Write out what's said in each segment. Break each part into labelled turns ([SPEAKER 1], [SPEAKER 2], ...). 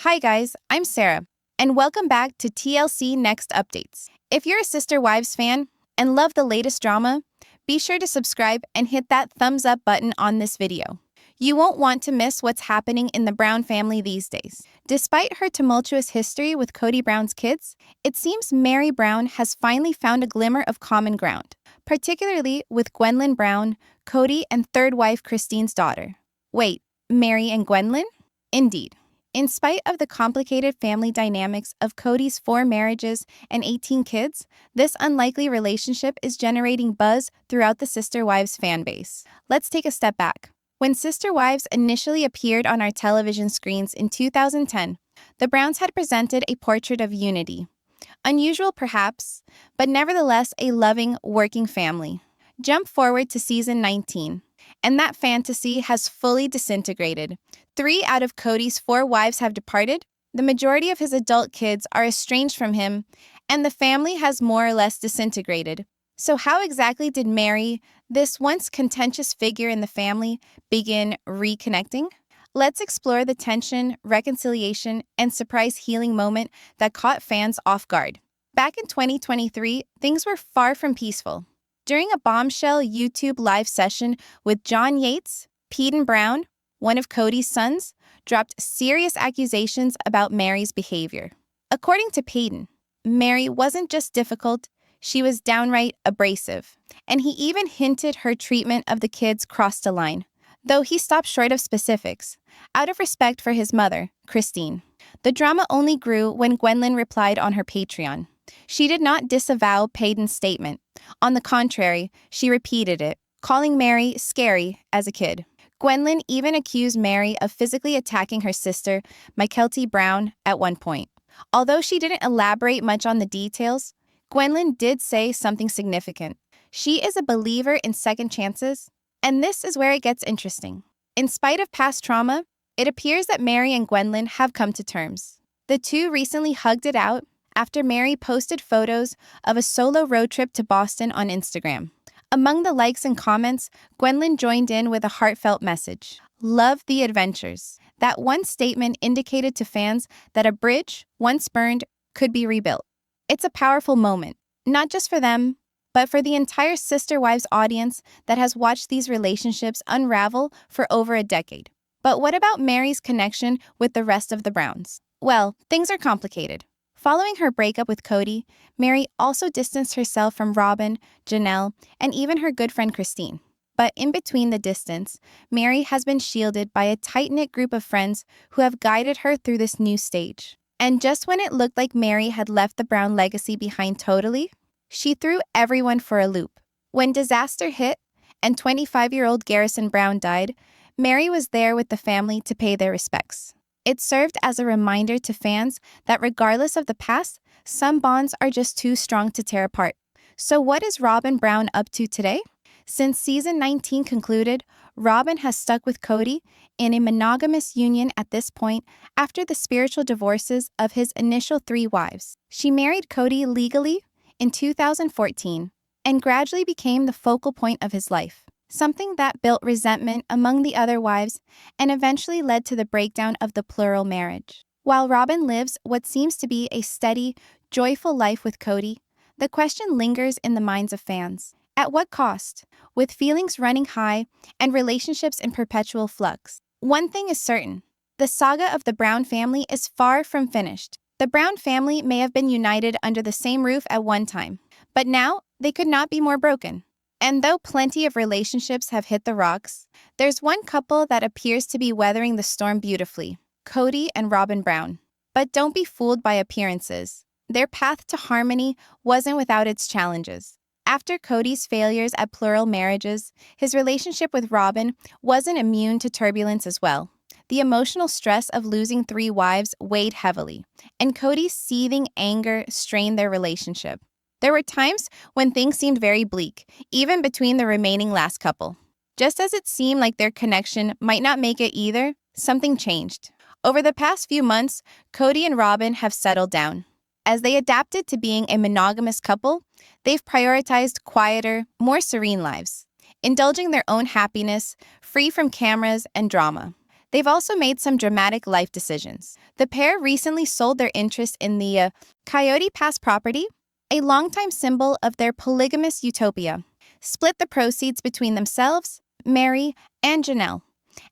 [SPEAKER 1] Hi guys, I'm Sarah, and welcome back to TLC Next Updates. If you're a Sister Wives fan and love the latest drama, be sure to subscribe and hit that thumbs up button on this video. You won't want to miss what's happening in the Brown family these days. Despite her tumultuous history with Kody Brown's kids, it seems Meri Brown has finally found a glimmer of common ground, particularly with Gwendlyn Brown, Kody, and third wife Christine's daughter. Wait, Meri and Gwendlyn? Indeed. In spite of the complicated family dynamics of Kody's 4 marriages and 18 kids, this unlikely relationship is generating buzz throughout the Sister Wives fan base. Let's take a step back. When Sister Wives initially appeared on our television screens in 2010, the Browns had presented a portrait of unity. Unusual perhaps, but nevertheless a loving, working family. Jump forward to season 19. And that fantasy has fully disintegrated. 3 out of Kody's 4 wives have departed, the majority of his adult kids are estranged from him, and the family has more or less disintegrated. So how exactly did Meri, this once contentious figure in the family, begin reconnecting? Let's explore the tension, reconciliation, and surprise healing moment that caught fans off guard. Back in 2023, things were far from peaceful. During a bombshell YouTube live session with John Yates, Robyn Brown, one of Kody's sons, dropped serious accusations about Meri's behavior. According to Robyn, Meri wasn't just difficult, she was downright abrasive. And he even hinted her treatment of the kids crossed a line, though he stopped short of specifics, out of respect for his mother, Christine. The drama only grew when Gwendlyn replied on her Patreon. She did not disavow Robyn's statement. On the contrary, she repeated it, calling Meri scary as a kid. Gwendlyn even accused Meri of physically attacking her sister, Coyote Brown, at one point. Although she didn't elaborate much on the details, Gwendlyn did say something significant. She is a believer in second chances, and this is where it gets interesting. In spite of past trauma, it appears that Meri and Gwendlyn have come to terms. The two recently hugged it out after Meri posted photos of a solo road trip to Boston on Instagram. Among the likes and comments, Gwendlyn joined in with a heartfelt message. Love the adventures. That one statement indicated to fans that a bridge, once burned, could be rebuilt. It's a powerful moment, not just for them, but for the entire Sister Wives audience that has watched these relationships unravel for over a decade. But what about Meri's connection with the rest of the Browns? Well, things are complicated. Following her breakup with Kody, Meri also distanced herself from Robyn, Janelle, and even her good friend Christine. But in between the distance, Meri has been shielded by a tight-knit group of friends who have guided her through this new stage. And just when it looked like Meri had left the Brown legacy behind totally, she threw everyone for a loop. When disaster hit and 25-year-old Garrison Brown died, Meri was there with the family to pay their respects. It served as a reminder to fans that regardless of the past, some bonds are just too strong to tear apart. So what is Robyn Brown up to today? Since season 19 concluded, Robyn has stuck with Kody in a monogamous union at this point after the spiritual divorces of his initial 3 wives. She married Kody legally in 2014 and gradually became the focal point of his life, something that built resentment among the other wives and eventually led to the breakdown of the plural marriage. While Robyn lives what seems to be a steady, joyful life with Kody, the question lingers in the minds of fans. At what cost? With feelings running high and relationships in perpetual flux. One thing is certain. The saga of the Brown family is far from finished. The Brown family may have been united under the same roof at one time, but now they could not be more broken. And though plenty of relationships have hit the rocks, there's one couple that appears to be weathering the storm beautifully, Kody and Robyn Brown. But don't be fooled by appearances. Their path to harmony wasn't without its challenges. After Kody's failures at plural marriages, his relationship with Robyn wasn't immune to turbulence as well. The emotional stress of losing 3 wives weighed heavily, and Kody's seething anger strained their relationship. There were times when things seemed very bleak, even between the remaining last couple. Just as it seemed like their connection might not make it either, something changed. Over the past few months, Kody and Robyn have settled down. As they adapted to being a monogamous couple, they've prioritized quieter, more serene lives, indulging their own happiness, free from cameras and drama. They've also made some dramatic life decisions. The pair recently sold their interest in the Coyote Pass property, a longtime symbol of their polygamous utopia, split the proceeds between themselves, Meri, and Janelle,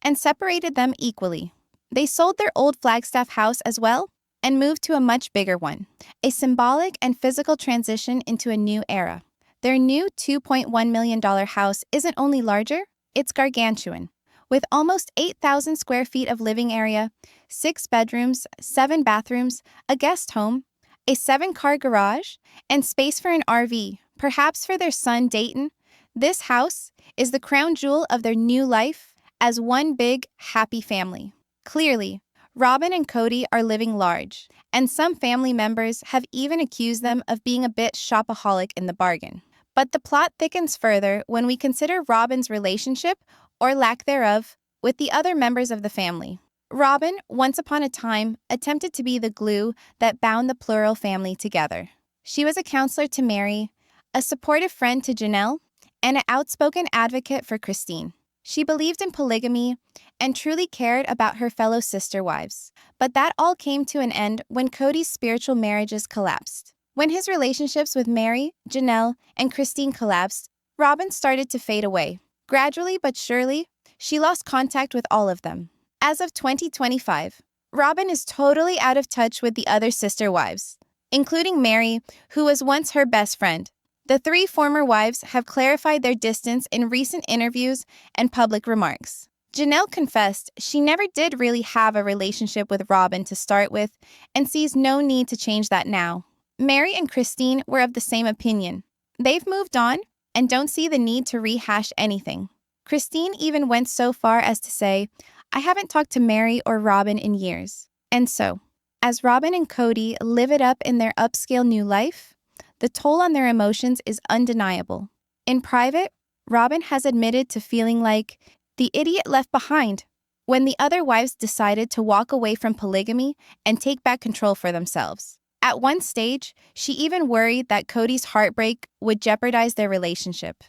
[SPEAKER 1] and separated them equally. They sold their old Flagstaff house as well and moved to a much bigger one, a symbolic and physical transition into a new era. Their new $2.1 million house isn't only larger, it's gargantuan. With almost 8,000 square feet of living area, 6 bedrooms, 7 bathrooms, a guest home, a 7-car garage, and space for an RV, perhaps for their son Dayton, this house is the crown jewel of their new life as one big, happy family. Clearly, Robyn and Kody are living large, and some family members have even accused them of being a bit shopaholic in the bargain. But the plot thickens further when we consider Robyn's relationship, or lack thereof, with the other members of the family. Robyn, once upon a time, attempted to be the glue that bound the plural family together. She was a counselor to Meri, a supportive friend to Janelle, and an outspoken advocate for Christine. She believed in polygamy and truly cared about her fellow sister wives. But that all came to an end when Kody's spiritual marriages collapsed. When his relationships with Meri, Janelle, and Christine collapsed, Robyn started to fade away. Gradually but surely, she lost contact with all of them. As of 2025, Robyn is totally out of touch with the other sister wives, including Meri, who was once her best friend. The 3 former wives have clarified their distance in recent interviews and public remarks. Janelle confessed she never did really have a relationship with Robyn to start with and sees no need to change that now. Meri and Christine were of the same opinion. They've moved on and don't see the need to rehash anything. Christine even went so far as to say, "I haven't talked to Meri or Robyn in years." And so, as Robyn and Kody live it up in their upscale new life, the toll on their emotions is undeniable. In private, Robyn has admitted to feeling like the idiot left behind when the other wives decided to walk away from polygamy and take back control for themselves. At one stage, she even worried that Kody's heartbreak would jeopardize their relationship.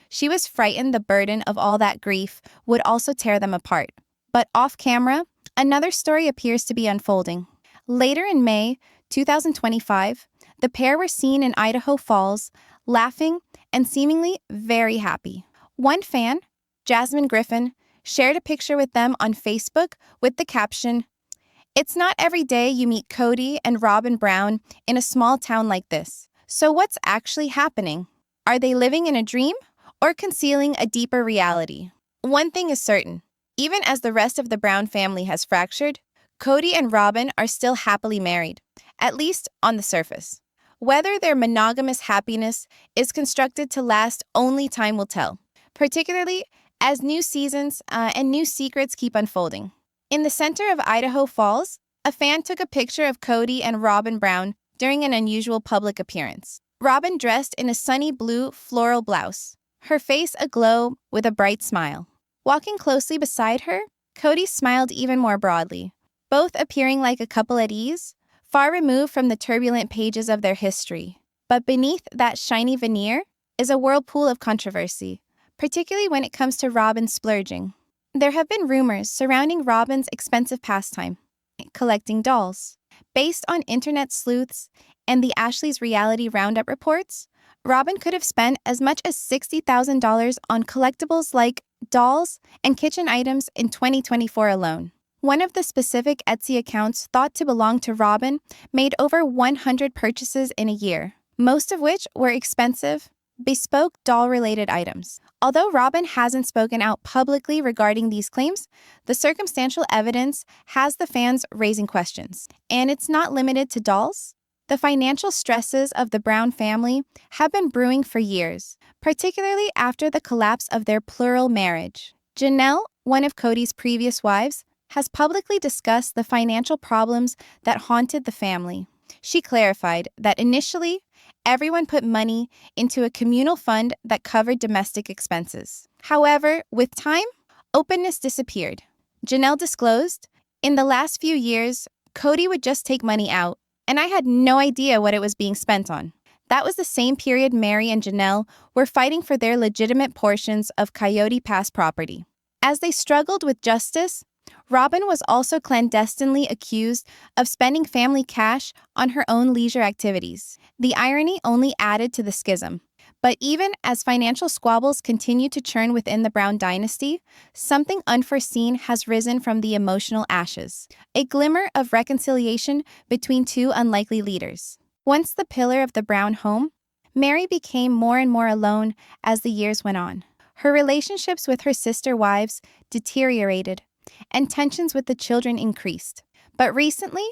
[SPEAKER 1] She was frightened the burden of all that grief would also tear them apart. But off camera, another story appears to be unfolding. Later in May 2025, the pair were seen in Idaho Falls, laughing and seemingly very happy. One fan, Jasmine Griffin, shared a picture with them on Facebook with the caption, "It's not every day you meet Kody and Robyn Brown in a small town like this. So what's actually happening? Are they living in a dream or concealing a deeper reality?" One thing is certain, even as the rest of the Brown family has fractured, Kody and Robyn are still happily married, at least on the surface. Whether their monogamous happiness is constructed to last, only time will tell, particularly as new seasons and new secrets keep unfolding. In the center of Idaho Falls, a fan took a picture of Kody and Robyn Brown during an unusual public appearance. Robyn dressed in a sunny blue floral blouse, her face aglow with a bright smile. Walking closely beside her, Kody smiled even more broadly, both appearing like a couple at ease, far removed from the turbulent pages of their history. But beneath that shiny veneer is a whirlpool of controversy, particularly when it comes to Robyn's splurging. There have been rumors surrounding Robyn's expensive pastime, collecting dolls. Based on internet sleuths and the Ashley's Reality Roundup reports, Robyn could have spent as much as $60,000 on collectibles like dolls and kitchen items in 2024 alone. One of the specific Etsy accounts thought to belong to Robyn made over 100 purchases in a year, most of which were expensive, bespoke doll-related items. Although Robyn hasn't spoken out publicly regarding these claims, the circumstantial evidence has the fans raising questions. And it's not limited to dolls. The financial stresses of the Brown family have been brewing for years, particularly after the collapse of their plural marriage. Janelle, one of Kody's previous wives, has publicly discussed the financial problems that haunted the family. She clarified that initially, everyone put money into a communal fund that covered domestic expenses. However, with time, openness disappeared. Janelle disclosed, "In the last few years, Kody would just take money out, and I had no idea what it was being spent on." That was the same period Meri and Janelle were fighting for their legitimate portions of Coyote Pass property. As they struggled with justice, Robyn was also clandestinely accused of spending family cash on her own leisure activities. The irony only added to the schism. But even as financial squabbles continue to churn within the Brown dynasty, something unforeseen has risen from the emotional ashes. A glimmer of reconciliation between two unlikely leaders. Once the pillar of the Brown home, Meri became more and more alone as the years went on. Her relationships with her sister wives deteriorated, and tensions with the children increased. But recently,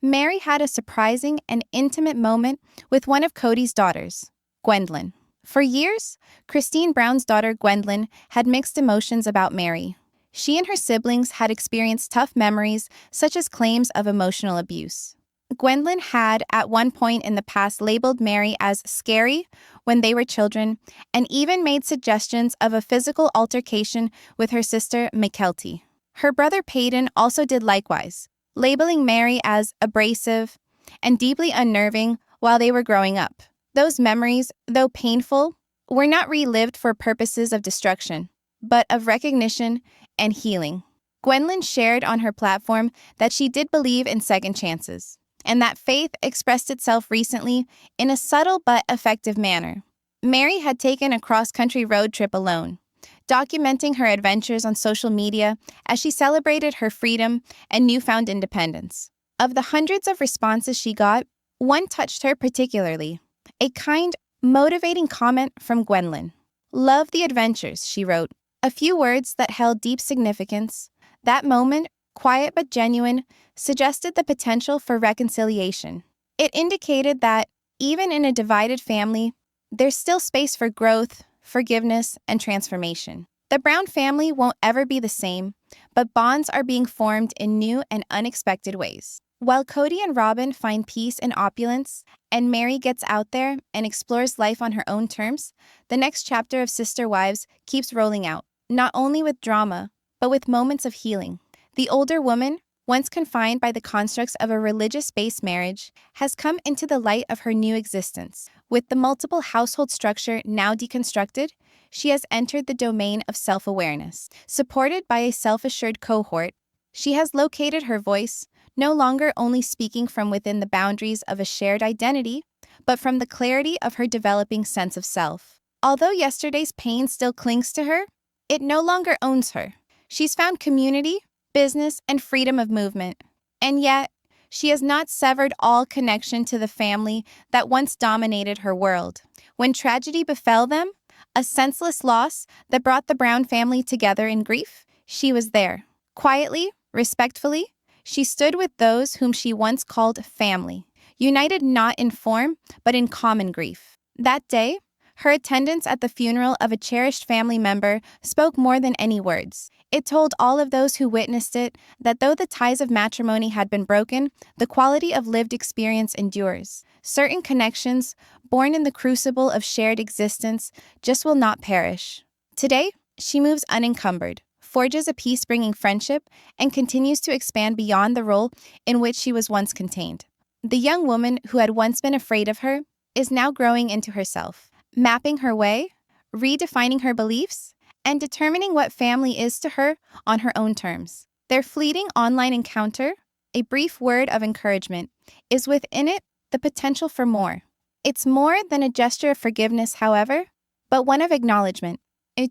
[SPEAKER 1] Meri had a surprising and intimate moment with one of Kody's daughters, Gwendolyn. For years, Christine Brown's daughter Gwendolyn had mixed emotions about Meri. She and her siblings had experienced tough memories, such as claims of emotional abuse. Gwendolyn had, at one point in the past, labeled Meri as scary when they were children, and even made suggestions of a physical altercation with her sister Mykelti. Her brother Peyton also did likewise, labeling Meri as abrasive and deeply unnerving while they were growing up. Those memories, though painful, were not relived for purposes of destruction, but of recognition and healing. Gwendolyn shared on her platform that she did believe in second chances, and that faith expressed itself recently in a subtle but effective manner. Meri had taken a cross-country road trip alone, documenting her adventures on social media as she celebrated her freedom and newfound independence. Of the hundreds of responses she got, one touched her particularly. A kind, motivating comment from Gwendolyn. "Love the adventures," she wrote. A few words that held deep significance. That moment, quiet but genuine, suggested the potential for reconciliation. It indicated that, even in a divided family, there's still space for growth, forgiveness, and transformation. The Brown family won't ever be the same, but bonds are being formed in new and unexpected ways. While Kody and Robyn find peace in opulence, and Meri gets out there and explores life on her own terms, the next chapter of Sister Wives keeps rolling out, not only with drama, but with moments of healing. The older woman, once confined by the constructs of a religious-based marriage, has come into the light of her new existence. With the multiple household structure now deconstructed, she has entered the domain of self-awareness. Supported by a self-assured cohort, she has located her voice, no longer only speaking from within the boundaries of a shared identity, but from the clarity of her developing sense of self. Although yesterday's pain still clings to her, it no longer owns her. She's found community, business, and freedom of movement. And yet, she has not severed all connection to the family that once dominated her world. When tragedy befell them, a senseless loss that brought the Brown family together in grief, she was there. Quietly, respectfully, she stood with those whom she once called family, united not in form, but in common grief. That day, her attendance at the funeral of a cherished family member spoke more than any words. It told all of those who witnessed it that though the ties of matrimony had been broken, the quality of lived experience endures. Certain connections, born in the crucible of shared existence, just will not perish. Today, she moves unencumbered, forges a peace-bringing friendship, and continues to expand beyond the role in which she was once contained. The young woman who had once been afraid of her is now growing into herself, mapping her way, redefining her beliefs, and determining what family is to her on her own terms. Their fleeting online encounter, a brief word of encouragement, is within it the potential for more. It's more than a gesture of forgiveness, however, but one of acknowledgement.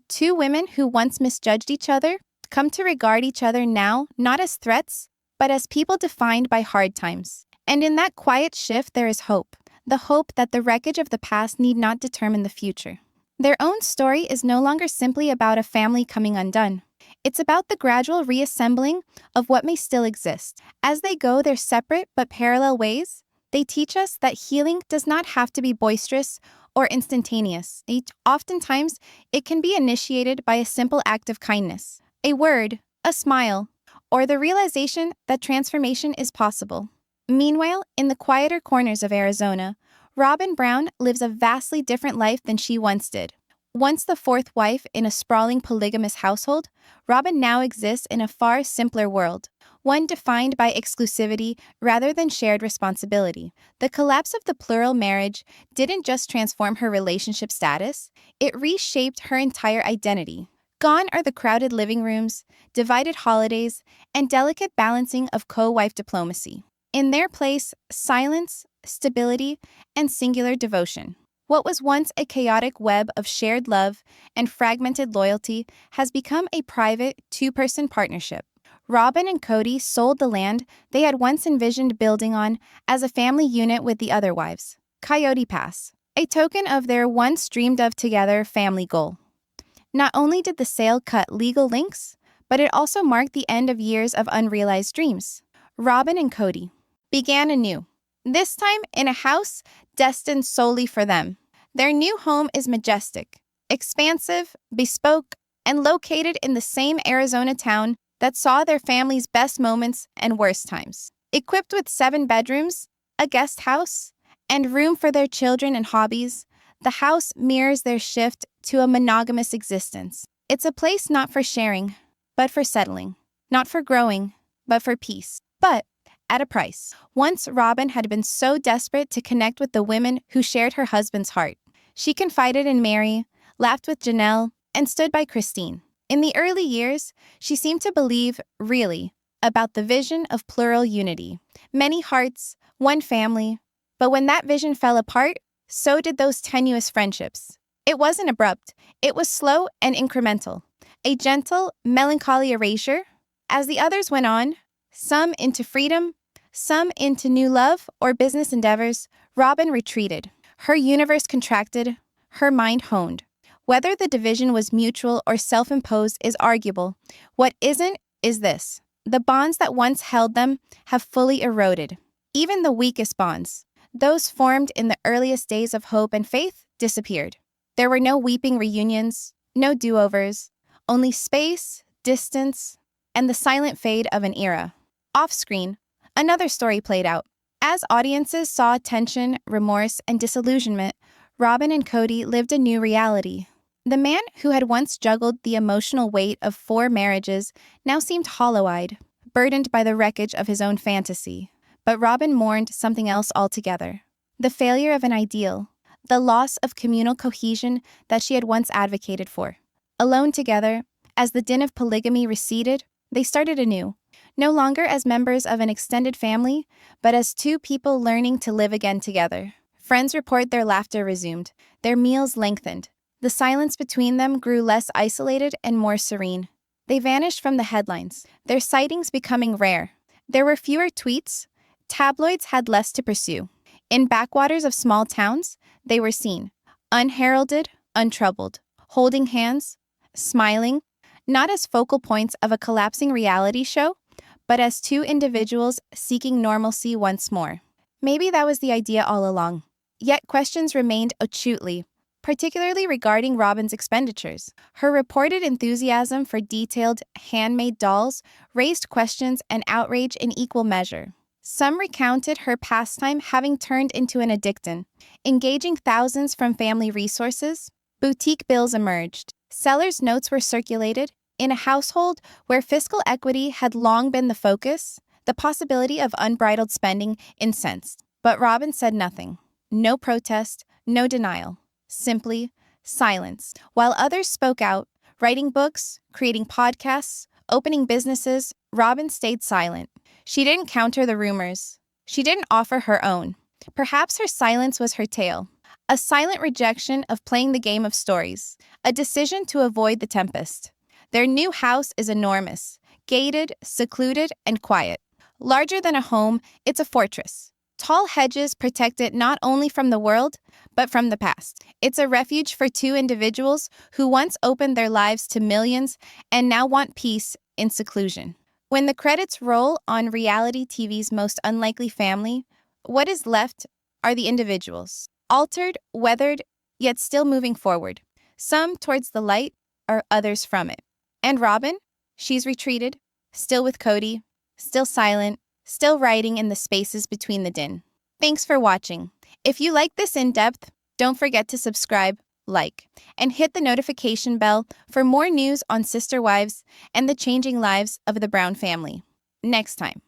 [SPEAKER 1] Two women who once misjudged each other come to regard each other now not as threats, but as people defined by hard times. And in that quiet shift there is hope, the hope that the wreckage of the past need not determine the future. Their own story is no longer simply about a family coming undone. It's about the gradual reassembling of what may still exist. As they go their separate but parallel ways, they teach us that healing does not have to be boisterous or instantaneous. Oftentimes, it can be initiated by a simple act of kindness, a word, a smile, or the realization that transformation is possible. Meanwhile, in the quieter corners of Arizona, Robyn Brown lives a vastly different life than she once did. Once the fourth wife in a sprawling polygamous household, Robyn now exists in a far simpler world, one defined by exclusivity rather than shared responsibility. The collapse of the plural marriage didn't just transform her relationship status, it reshaped her entire identity. Gone are the crowded living rooms, divided holidays, and delicate balancing of co-wife diplomacy. In their place, silence, stability, and singular devotion. What was once a chaotic web of shared love and fragmented loyalty has become a private, two-person partnership. Robyn and Kody sold the land they had once envisioned building on as a family unit with the other wives. Coyote Pass, a token of their once dreamed-of together family goal. Not only did the sale cut legal links, but it also marked the end of years of unrealized dreams. Robyn and Kody began anew, this time in a house destined solely for them. Their new home is majestic, expansive, bespoke, and located in the same Arizona town that saw their family's best moments and worst times. Equipped with 7 bedrooms, a guest house, and room for their children and hobbies, the house mirrors their shift to a monogamous existence. It's a place not for sharing, but for settling. Not for growing, but for peace. But at a price. Once Robyn had been so desperate to connect with the women who shared her husband's heart. She confided in Meri, laughed with Janelle, and stood by Christine. In the early years, she seemed to believe, really, about the vision of plural unity. Many hearts, one family. But when that vision fell apart, so did those tenuous friendships. It wasn't abrupt. It was slow and incremental. A gentle, melancholy erasure. As the others went on, some into freedom, some into new love or business endeavors, Robyn retreated. Her universe contracted, her mind honed. Whether the division was mutual or self-imposed is arguable. What isn't is this. The bonds that once held them have fully eroded. Even the weakest bonds, those formed in the earliest days of hope and faith, disappeared. There were no weeping reunions, no do-overs, only space, distance, and the silent fade of an era. Off-screen, another story played out. As audiences saw tension, remorse, and disillusionment, Robyn and Kody lived a new reality. The man who had once juggled the emotional weight of 4 marriages now seemed hollow-eyed, burdened by the wreckage of his own fantasy. But Robyn mourned something else altogether. The failure of an ideal, the loss of communal cohesion that she had once advocated for. Alone together, as the din of polygamy receded, they started anew. No longer as members of an extended family, but as 2 people learning to live again together. Friends report their laughter resumed, their meals lengthened. The silence between them grew less isolated and more serene. They vanished from the headlines, their sightings becoming rare. There were fewer tweets, tabloids had less to pursue. In backwaters of small towns, they were seen, unheralded, untroubled, holding hands, smiling, not as focal points of a collapsing reality show, but as 2 individuals seeking normalcy once more. Maybe that was the idea all along. Yet questions remained acutely, particularly regarding Robyn's expenditures. Her reported enthusiasm for detailed, handmade dolls raised questions and outrage in equal measure. Some recounted her pastime having turned into an addiction, engaging thousands from family resources. Boutique bills emerged. Sellers' notes were circulated. In a household where fiscal equity had long been the focus, the possibility of unbridled spending incensed. But Robyn said nothing. No protest, no denial. Simply silence. While others spoke out, writing books, creating podcasts, opening businesses, Robyn stayed silent. She didn't counter the rumors. She didn't offer her own. Perhaps her silence was her tale. A silent rejection of playing the game of stories. A decision to avoid the tempest. Their new house is enormous, gated, secluded, and quiet. Larger than a home, it's a fortress. Tall hedges protect it not only from the world, but from the past. It's a refuge for 2 individuals who once opened their lives to millions and now want peace in seclusion. When the credits roll on reality TV's Most Unlikely Family, what is left are the individuals. Altered, weathered, yet still moving forward. Some towards the light, or others from it. And Robyn? She's retreated, still with Kody, still silent, still writing in the spaces between the din. Thanks for watching. If you like this in-depth, don't forget to subscribe, like, and hit the notification bell for more news on sister wives and the changing lives of the Brown family. Next time.